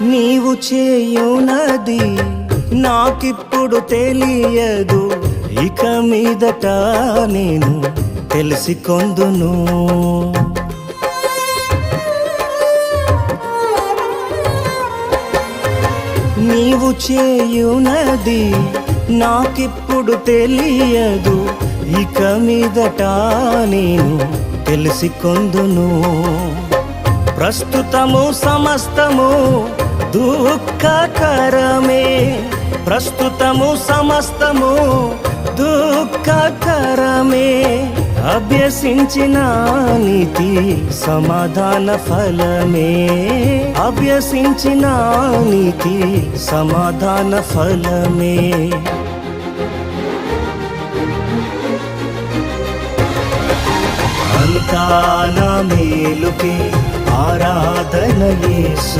నీవు చేయునది నాకిప్పుడు తెలియదు, ఇక మీదట నేను తెలిసికొందును. నీవు చేయునది నాకిప్పుడు తెలియదు, ఇక మీదట నేను తెలిసికొందును. ప్రస్తుతము సమస్తము దుఃఖకరమే, ప్రస్తుతము సమస్తము దుఃఖకరమే. అభ్యసించిన నీతి సమాధాన ఫలమే, అభ్యసించిన నీతి సమాధాన ఫలమే. అంతా నా మేలుకే ఆరాధన యేసు,